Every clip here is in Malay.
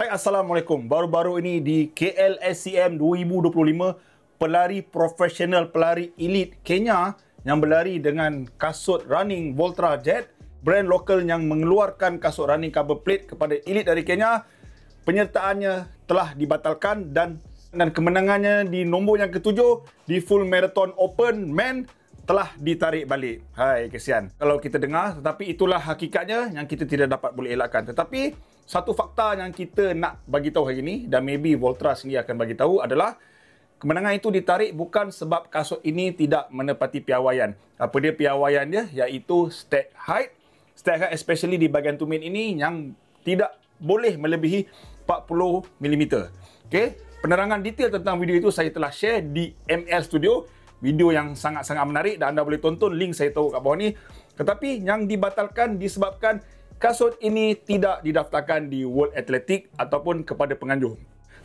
Hai, Assalamualaikum. Baru-baru ini di KLSCM 2025, pelari profesional, pelari elit Kenya yang berlari dengan kasut running Voltra Jet, brand lokal yang mengeluarkan kasut running cover plate kepada elit dari Kenya, penyertaannya telah dibatalkan dan kemenangannya di nombor yang ketujuh di Full Marathon Open Men telah ditarik balik. Hai, kesian kalau kita dengar, tetapi itulah hakikatnya yang kita tidak dapat boleh elakkan. Tetapi satu fakta yang kita nak bagi tahu hari ini, dan maybe Voltra sendiri akan bagi tahu, adalah kemenangan itu ditarik bukan sebab kasut ini tidak menepati piawaian. Apa dia piawaian dia? Iaitu stack height. Stack height especially di bahagian tumit ini yang tidak boleh melebihi 40 mm. Okay? Penerangan detail tentang video itu saya telah share di ML Studio. Video yang sangat-sangat menarik dan anda boleh tonton, link saya tahu kat bawah ni. Tetapi yang dibatalkan disebabkan kasut ini tidak didaftarkan di World Athletics ataupun kepada penganjur.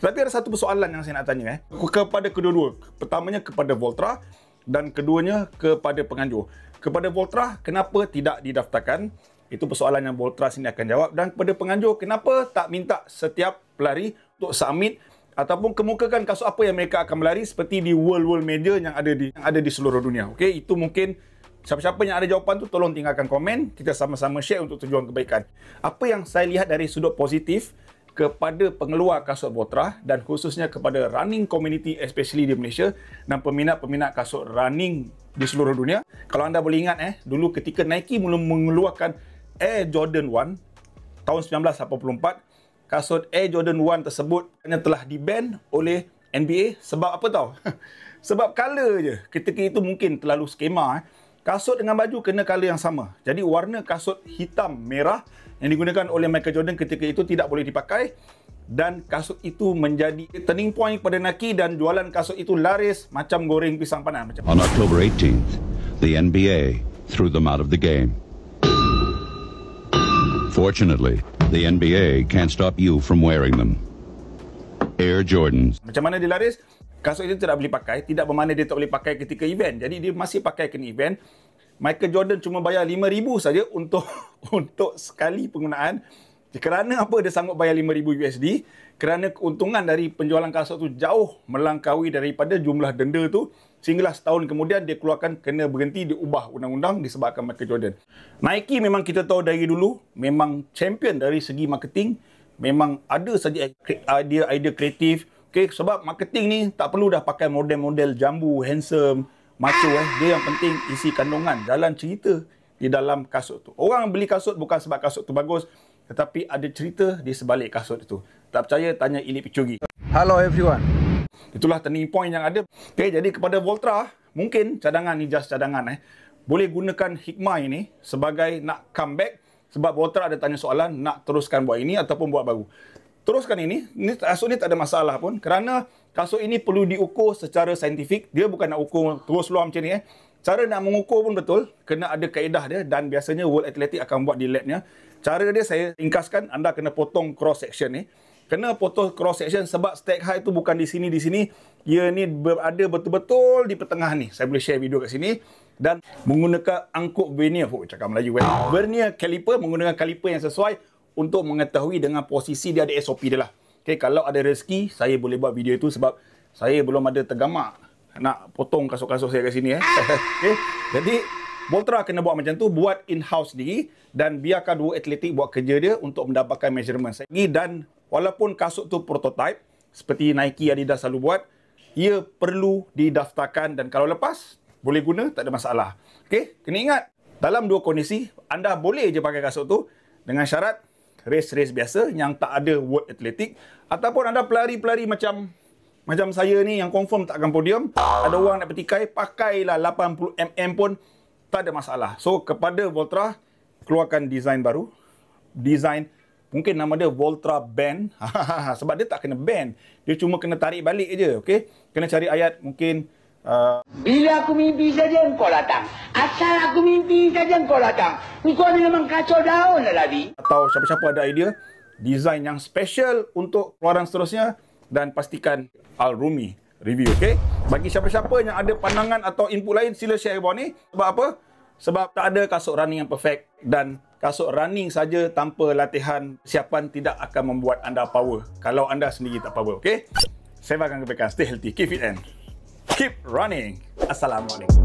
Tetapi ada satu persoalan yang saya nak tanya kepada kedua-dua. Pertamanya kepada Voltra dan keduanya kepada penganjur. Kepada Voltra, kenapa tidak didaftarkan? Itu persoalan yang Voltra sini akan jawab. Dan kepada penganjur, kenapa tak minta setiap pelari untuk submit ataupun kemukakan kasut apa yang mereka akan melari seperti di world major yang ada di seluruh dunia. Okey, itu mungkin siapa-siapa yang ada jawapan tu tolong tinggalkan komen, kita sama-sama share untuk tujuan kebaikan. Apa yang saya lihat dari sudut positif kepada pengeluar kasut Voltra dan khususnya kepada running community especially di Malaysia dan peminat-peminat kasut running di seluruh dunia. Kalau anda boleh ingat dulu ketika Nike mula mengeluarkan Air Jordan 1 tahun 1984, kasut Air Jordan 1 tersebut hanya telah di-ban oleh NBA. Sebab apa tahu? Sebab color je. Ketika itu mungkin terlalu skema. Kasut dengan baju kena color yang sama. Jadi warna kasut hitam merah yang digunakan oleh Michael Jordan ketika itu tidak boleh dipakai. Dan kasut itu menjadi turning point pada Nike dan jualan kasut itu laris macam goreng pisang panas. On October 18th, the NBA threw them out of the game. Fortunately, the NBA can't stop you from wearing them. Air Jordans. Macam mana dia laris? Kasut itu tidak boleh pakai. Tidak bermakna dia tak boleh pakai ketika event. Jadi dia masih pakai kena event. Michael Jordan cuma bayar RM5,000 saja untuk sekali penggunaan. Kerana apa dia sanggup bayar RM5,000 USD? Kerana keuntungan dari penjualan kasut tu jauh melangkaui daripada jumlah denda tu. Sehinggalah setahun kemudian dia keluarkan kena berhenti, diubah undang-undang disebabkan Michael Jordan. Nike memang kita tahu dari dulu memang champion dari segi marketing. Memang ada saja idea kreatif. Okay, sebab marketing ni tak perlu dah pakai model-model jambu, handsome, macho. Dia yang penting isi kandungan, jalan cerita di dalam kasut tu. Orang beli kasut bukan sebab kasut tu bagus, tetapi ada cerita di sebalik kasut itu. Tak percaya, tanya Elite Pichogi. Hello everyone. Itulah turning point yang ada. Okay, jadi kepada Voltra, mungkin cadangan ni just cadangan. Boleh gunakan hikmah ini sebagai nak comeback. Sebab Voltra ada tanya soalan, nak teruskan buat ini ataupun buat baru. Teruskan ini kasut ni tak ada masalah pun. Kerana kasut ini perlu diukur secara saintifik. Dia bukan nak ukur terus luar macam ni. Cara nak mengukur pun betul. Kena ada kaedah dia dan biasanya World Athletics akan buat di labnya. Cara dia saya ringkaskan, anda kena potong cross section ni. Kena potong cross section sebab stack height tu bukan di sini. Ia ni berada betul-betul di pertengahan ni. Saya boleh share video kat sini. Dan menggunakan angkut vernier. Cakap Melayu vernier caliper, menggunakan caliper yang sesuai untuk mengetahui dengan posisi dia, ada SOP dia lah. Okay, kalau ada rezeki, saya boleh buat video itu sebab saya belum ada tergamak nak potong kasut-kasut saya kat sini. Okay. Jadi Voltra kena buat macam tu, buat in-house sendiri dan biarkan World Athletics buat kerja dia untuk mendapatkan measurement. Dan walaupun kasut tu prototype seperti Nike, Adidas selalu buat, ia perlu didaftarkan dan kalau lepas boleh guna, tak ada masalah. Okey, kena ingat dalam dua kondisi anda boleh je pakai kasut tu dengan syarat race biasa yang tak ada World Athletics ataupun anda pelari-pelari macam saya ni yang confirm tak akan podium, ada orang nak petikai, pakailah 80 mm pun tak ada masalah. So kepada Voltra, keluarkan design baru. Design mungkin nama dia Voltra Band. Sebab dia tak kena band. Dia cuma kena tarik balik je. Okay? Kena cari ayat mungkin. Bila aku mimpi saja engkau datang. Asal aku mimpi saja engkau datang. Engkau ni memang kacau daun lah tadi. Atau siapa-siapa ada idea. Design yang special untuk keluaran seterusnya. Dan pastikan Al-Rumi review. Okay? Bagi siapa-siapa yang ada pandangan atau input lain, sila share bawah ni. Sebab apa? Sebab tak ada kasut running yang perfect dan kasut running saja tanpa latihan siapan tidak akan membuat anda power kalau anda sendiri tak power, okey? Saya akan katakan stay healthy, keep fit and keep running. Assalamualaikum.